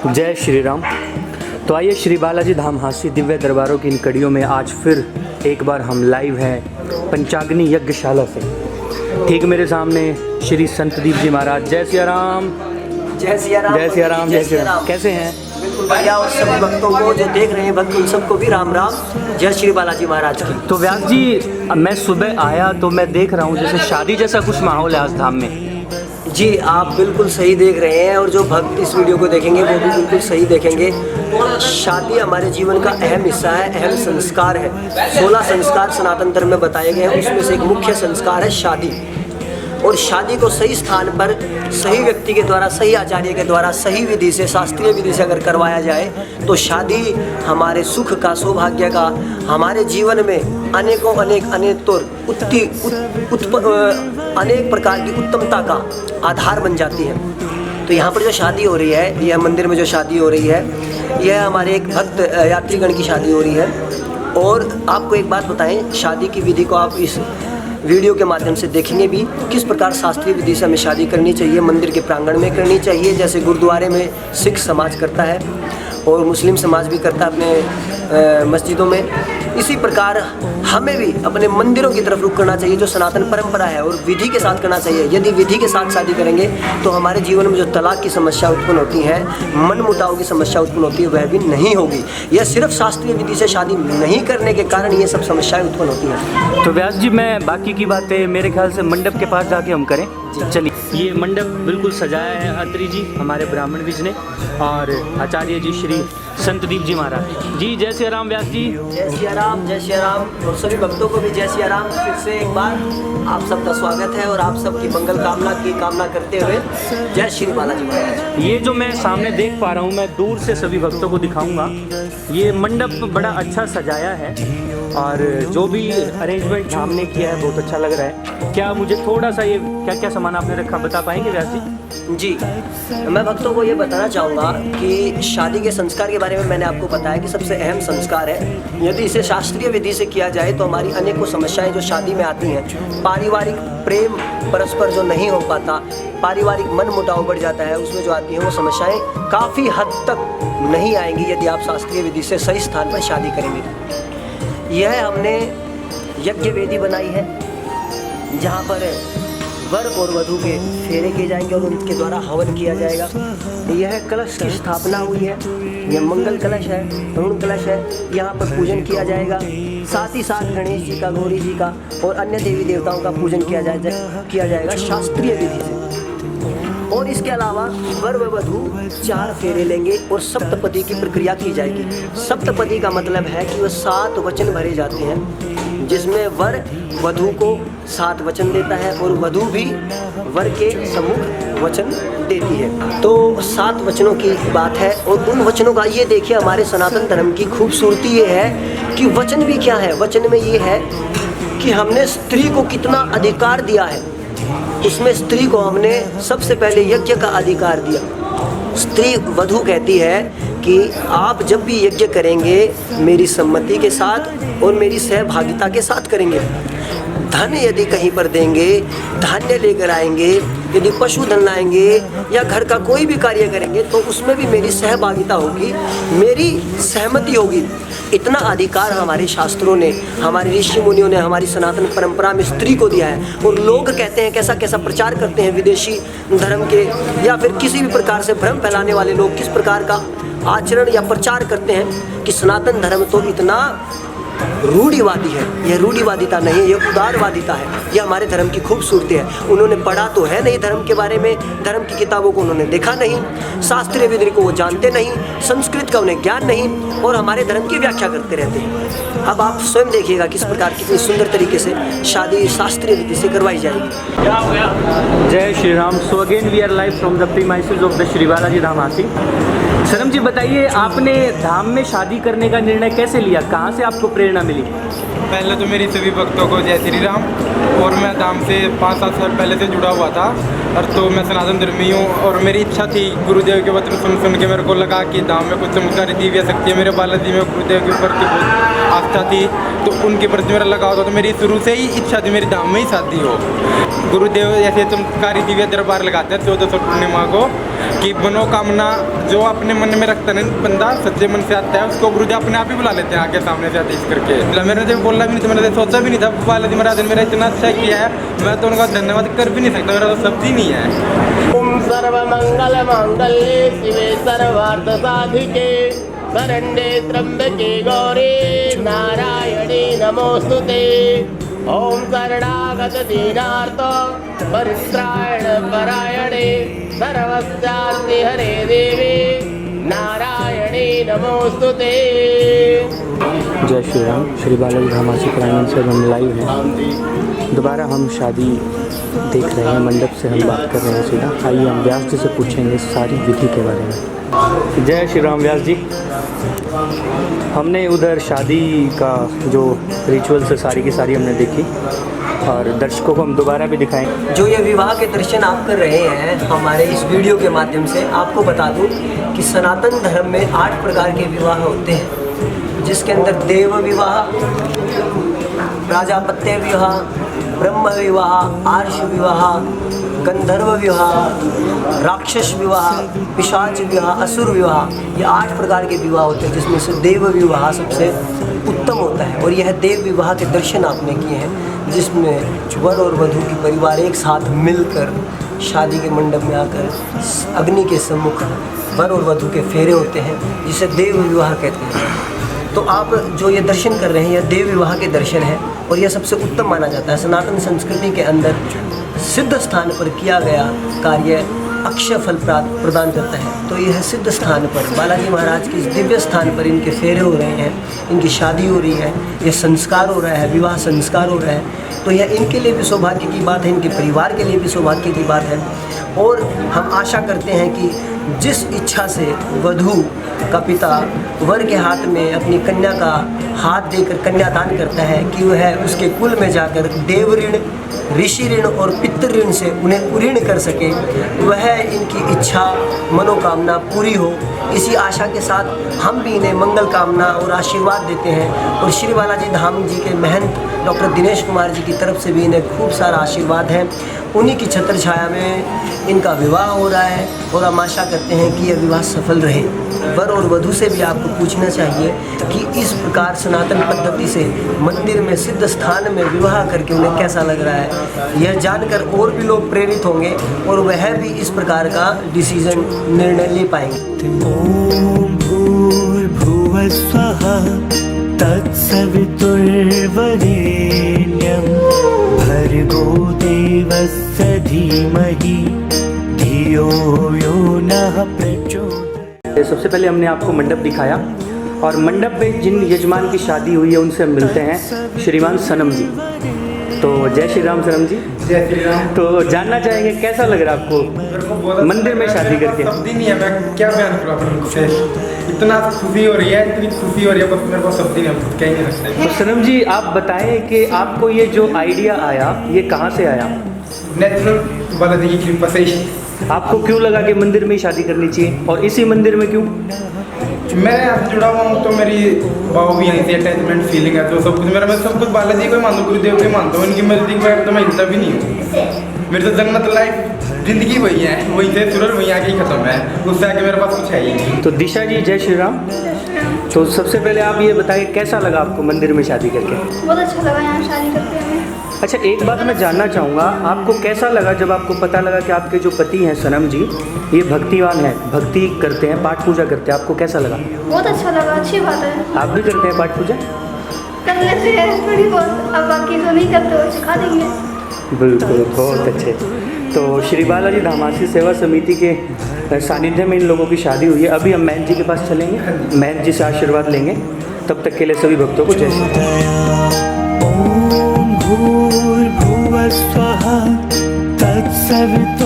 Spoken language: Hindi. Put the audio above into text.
जय श्री राम। तो आइए श्री बालाजी धाम हास्य दिव्य दरबारों की इन कड़ियों में आज फिर एक बार हम लाइव हैं पंचाग्नि यज्ञशाला से। ठीक मेरे सामने श्री संतदीप जी महाराज। जय सिया राम। जय सिया राम। जय सिया राम। जय सिया राम। कैसे हैं? बिल्कुल बढ़िया। और सभी भक्तों को जो देख रहे हैं भक्त उन सबको भी राम राम। जय श्री बालाजी महाराज की। तो व्यास जी, मैं सुबह आया तो मैं देख रहा हूँ जैसे शादी जैसा कुछ माहौल है आज धाम में। जी आप बिल्कुल सही देख रहे हैं और जो भक्त इस वीडियो को देखेंगे वो भी बिल्कुल सही देखेंगे। शादी हमारे जीवन का अहम हिस्सा है, अहम संस्कार है। 16 संस्कार सनातन धर्म में बताए गए हैं, उसमें से एक मुख्य संस्कार है शादी। और शादी को सही स्थान पर सही व्यक्ति के द्वारा, सही आचार्य के द्वारा, सही विधि से, शास्त्रीय विधि से अगर करवाया जाए तो शादी हमारे सुख का, सौभाग्य का, हमारे जीवन में अनेकों अनेक प्रकार की उत्तमता का आधार बन जाती है। तो यहाँ पर जो शादी हो रही है, यह मंदिर में जो शादी हो रही है, यह हमारे एक भक्त यात्रीगण की शादी हो रही है। और आपको एक बात बताएं, शादी की विधि को आप इस वीडियो के माध्यम से देखेंगे भी किस प्रकार शास्त्रीय विधि से हमें शादी करनी चाहिए। मंदिर के प्रांगण में करनी चाहिए, जैसे गुरुद्वारे में सिख समाज करता है और मुस्लिम समाज भी करता है अपने मस्जिदों में। इसी प्रकार हमें भी अपने मंदिरों की तरफ रुख करना चाहिए, जो सनातन परंपरा है, और विधि के साथ करना चाहिए। यदि विधि के साथ शादी करेंगे तो हमारे जीवन में जो तलाक की समस्या उत्पन्न होती है, मन मुटाव की समस्या उत्पन्न होती है, वह भी नहीं होगी। यह सिर्फ शास्त्रीय विधि से शादी नहीं करने के कारण ये सब समस्याएं उत्पन्न होती हैं। तो व्यास जी, मैं बाकी की बातें मेरे ख्याल से मंडप के पास जाके हम करें। चलिए, ये मंडप बिल्कुल सजाया है अत्री जी, हमारे ब्राह्मण बीज ने, और आचार्य जी श्री संतदीप जी महाराज जी। जय सिया राम व्यास जी। जय सिया राम। जय सिया राम। और सभी भक्तों को भी जय सिया राम। फिर से एक बार आप सबका स्वागत है और आप सबकी मंगल कामना की कामना करते हुए जय श्री बालाजी महाराज। ये जो मैं सामने देख पा रहा हूँ, मैं दूर से सभी भक्तों को दिखाऊंगा। ये मंडप बड़ा अच्छा सजाया है और जो भी अरेंजमेंट धाम ने किया है बहुत अच्छा लग रहा है। क्या मुझे थोड़ा सा ये क्या क्या सामान आपने रखा बता पाएंगे व्यास जी? जी, मैं भक्तों को ये बताना चाहूँगा कि शादी के संस्कार के बारे में मैंने आपको बताया कि सबसे अहम संस्कार है। यदि इसे शास्त्रीय विधि से किया जाए तो हमारी अनेकों समस्याएं जो शादी में आती हैं, पारिवारिक प्रेम परस्पर जो नहीं हो पाता, पारिवारिक मन मुटाव बढ़ जाता है, उसमें जो आती हैं वो समस्याएं काफ़ी हद तक नहीं आएंगी यदि आप शास्त्रीय विधि से सही स्थान पर शादी करेंगे। यह हमने यज्ञ वेदी बनाई है जहाँ पर वर और वधू के फेरे किए जाएंगे और उनके द्वारा हवन किया जाएगा। यह कलश की स्थापना हुई है, यह मंगल कलश है, तरुण कलश है, यहाँ पर पूजन किया जाएगा। साथ ही साथ गणेश जी का, गौरी जी का और अन्य देवी देवताओं का पूजन किया जाएगा शास्त्रीय विधि से। और इसके अलावा वर व वधू 4 फेरे लेंगे और सप्तपदी की प्रक्रिया की जाएगी। सप्तपदी का मतलब है कि वह 7 वचन भरे जाते हैं, जिसमें वर वधू को 7 वचन देता है और वधू भी वर के सम्मुख वचन देती है। तो 7 वचनों की बात है और उन वचनों का ये देखिए, हमारे सनातन धर्म की खूबसूरती ये है कि वचन भी क्या है। वचन में ये है कि हमने स्त्री को कितना अधिकार दिया है। उसमें स्त्री को हमने सबसे पहले यज्ञ का अधिकार दिया। स्त्री वधू कहती है कि आप जब भी यज्ञ करेंगे मेरी सम्मति के साथ और मेरी सहभागिता के साथ करेंगे। धन यदि कहीं पर देंगे, धान्य लेकर आएंगे, यदि पशुधन लाएंगे या घर का कोई भी कार्य करेंगे तो उसमें भी मेरी सहभागिता होगी, मेरी सहमति होगी। इतना अधिकार हमारे शास्त्रों ने, हमारे ऋषि मुनियों ने, हमारी सनातन परंपरा में स्त्री को दिया है। और लोग कहते हैं, कैसा कैसा प्रचार करते हैं विदेशी धर्म के या फिर किसी भी प्रकार से भ्रम फैलाने वाले लोग किस प्रकार का आचरण या प्रचार करते हैं कि सनातन धर्म तो इतना रूढ़िवादी है। यह रूढ़िवादिता नहीं है, यह उदारवादिता है। यह हमारे धर्म की खूबसूरती है। उन्होंने पढ़ा तो है नहीं धर्म के बारे में, धर्म की किताबों को उन्होंने देखा नहीं, शास्त्रीय विधि को वो जानते नहीं, संस्कृत का उन्हें ज्ञान नहीं और हमारे धर्म की व्याख्या करते रहते हैं। अब आप स्वयं देखिएगा किस प्रकार कितनी सुंदर तरीके से शादी शास्त्रीय विधि से करवाई जाएगी। जय Shri Ram. So again we are live from the premises of the Shri Balaji Dham Hansi. सरम जी बताइए, आपने धाम में शादी करने का निर्णय कैसे लिया? कहाँ से आपको प्रेरणा मिली? पहले तो मेरी सभी भक्तों को जय श्री राम। और मैं धाम से 5-7 साल पहले से जुड़ा हुआ था और तो मैं सनातन धर्मी हूँ और मेरी इच्छा थी गुरुदेव के वचन सुन के मेरे को लगा कि धाम में कुछ चमत्कारी दिव्य शक्ति है। मेरे बालाजी में गुरुदेव के प्रति बहुत आस्था थी, तो उनके प्रति मेरा लगाव था। तो मेरी शुरू से ही इच्छा थी मेरी धाम में ही शादी हो। गुरुदेव ऐसे चमत्कारी दिव्य दरबार लगाते हैं 1400 पूर्णिमा को कि मनोकामना जो अपने मन में रखता है बंदा सच्चे मन से आता है उसको गुरुदेव अपने आप ही बुला लेते हैं आके सामने से आदेश करके। मैंने जब बोला भी नहीं था, मैंने सोचा भी नहीं था बालाजी महाराज ने मेरा इतना अच्छा किया है, मैं तो उनका धन्यवाद कर भी नहीं सकता, मेरा तो शब्द ही नहीं है। ओम सर्वमंगल मांगल्ये शिवे सर्वार्थ साधिके शरण्ये त्र्यंबके गौरी नारायणी नमोस्तुते। ओम शरणागत दीनार्थ परित्राण परायणे सर्वस्यार्ति हरे देवी नारायणी नमोस्तुते। जय श्री राम। श्री बालाजी धामासी प्रांगण से हम लाइव हैं। दोबारा हम शादी देख रहे हैं, मंडप से हम बात कर रहे हैं सीधा। आइए हम व्यास जी से पूछेंगे सारी विधि के बारे में। जय श्री राम व्यास जी। हमने उधर शादी का जो रिचुअल्स है सारी की सारी हमने देखी और दर्शकों को हम दोबारा भी दिखाएं। जो ये विवाह के दर्शन आप कर रहे हैं हमारे इस वीडियो के माध्यम से, आपको बता दूं कि सनातन धर्म में 8 प्रकार के विवाह होते हैं, जिसके अंदर देव विवाह, प्राजापत्य विवाह, ब्रह्म विवाह, आर्ष विवाह, गंधर्व विवाह, राक्षस विवाह, पिशाच विवाह, असुर विवाह, ये 8 प्रकार के विवाह होते हैं, जिसमें से देव विवाह सबसे उत्तम होता है। और यह देव विवाह के दर्शन आपने किए हैं, जिसमें वर और वधू की परिवार एक साथ मिलकर शादी के मंडप में आकर अग्नि के सम्मुख वर और वधू के फेरे होते हैं, जिसे देव विवाह कहते हैं। तो आप जो ये दर्शन कर रहे हैं, यह देव विवाह के दर्शन है और यह सबसे उत्तम माना जाता है। सनातन संस्कृति के अंदर सिद्ध स्थान पर किया गया कार्य अक्षय फल प्रदान करता है। तो यह सिद्ध स्थान पर बालाजी महाराज के इस दिव्य स्थान पर इनके फेरे हो रहे हैं, इनकी शादी हो रही है, यह संस्कार हो रहा है, विवाह संस्कार हो रहा है। तो यह इनके लिए भी सौभाग्य की बात है, इनके परिवार के लिए भी सौभाग्य की बात है। और हम आशा करते हैं कि जिस इच्छा से वधू का पिता वर के हाथ में अपनी कन्या का हाथ देकर कन्यादान करता है कि वह उसके कुल में जाकर देव ऋण, ऋषि ऋण और पितृ ऋण से उन्हें उऋण कर सके, वह इनकी इच्छा मनोकामना पूरी हो। इसी आशा के साथ हम भी इन्हें मंगल कामना और आशीर्वाद देते हैं। और श्री बालाजी धाम जी के महंत डॉक्टर दिनेश कुमार जी की तरफ से भी इन्हें खूब सारा आशीर्वाद है। उन्हीं की छत्र छाया में इनका विवाह हो रहा है और हम आशा करते हैं कि यह विवाह सफल रहे। वर और वधू से भी आपको पूछना चाहिए कि इस प्रकार सनातन पद्धति से मंदिर में सिद्ध स्थान में विवाह करके उन्हें कैसा लग रहा है। यह जानकर और भी लोग प्रेरित होंगे और वह भी इस प्रकार का डिसीजन निर्णय ले पाएंगे। ओम भूर्भुवः स्वः तत्सवितुर्वरेण्यं भर्गो देवस्य धीमहि धियो यो नः प्रचोदयात्। सबसे पहले हमने आपको मंडप दिखाया और मंडप में जिन यजमान की शादी हुई है उनसे हम मिलते हैं श्रीमान सनम जी। तो जय श्री राम सनम जी। जय श्री राम। तो जानना चाहेंगे कैसा लग रहा है आपको मंदिर में शादी करके? शब्द ही नहीं है, मैं क्या बयान करूँ आपसे। इतना खुशी हो रही है, इतनी खुशी हो रही है, बस मेरे को शब्द ही नहीं, हम कह ही नहीं सकते। तो सनम जी आप बताएं कि आपको ये जो आइडिया आया ये कहाँ से आया? नेचुरल बालाजी की कृपा से ही। आपको क्यों लगा कि मंदिर में ही शादी करनी चाहिए और इसी मंदिर में क्यों? मैं यहाँ से जुड़ा हुआ हूँ तो मेरी भाव भी यहीं से अटैचमेंट फीलिंग है, तो सब कुछ मेरा, मैं सब कुछ बालाजी को ही मानता हूँ, गुरुदेव को ही मानता हूँ। इनकी मर्जी को तो मैं हिलता भी नहीं हूँ। मेरी तो जन्नत लाइफ जिंदगी वही है, वहीं से शुरू वहीं आके ही खत्म है, उससे आगे मेरे पास कुछ है ही नहीं। तो दिशा जी जय श्री राम। तो सबसे पहले आप ये बताइए कैसा लगा आपको मंदिर में शादी करके? बहुत अच्छा लगा यहाँ शादी करके हमें। अच्छा एक बात मैं जानना चाहूँगा, आपको कैसा लगा जब आपको पता लगा कि आपके जो पति हैं सनम जी ये भक्तिवान हैं, भक्ति करते हैं, पाठ पूजा करते हैं, आपको कैसा लगा? बहुत अच्छा लगा, अच्छी बात है। आप भी करते हैं पाठ पूजा? कर लेते हैं थोड़ी बहुत, अब बाकी जो नहीं करते वो सिखा देंगे। बिल्कुल, बहुत अच्छे। तो श्री बालाजी धामासी सेवा समिति के सानिध्य में इन लोगों की शादी हुई है। अभी हम महंत जी के पास चलेंगे, महंत जी से आशीर्वाद लेंगे। तब तक के लिए सभी भक्तों को जय श्री राम। ओम भूर्भुवः स्वः तत्सवितुर्वरेण्यं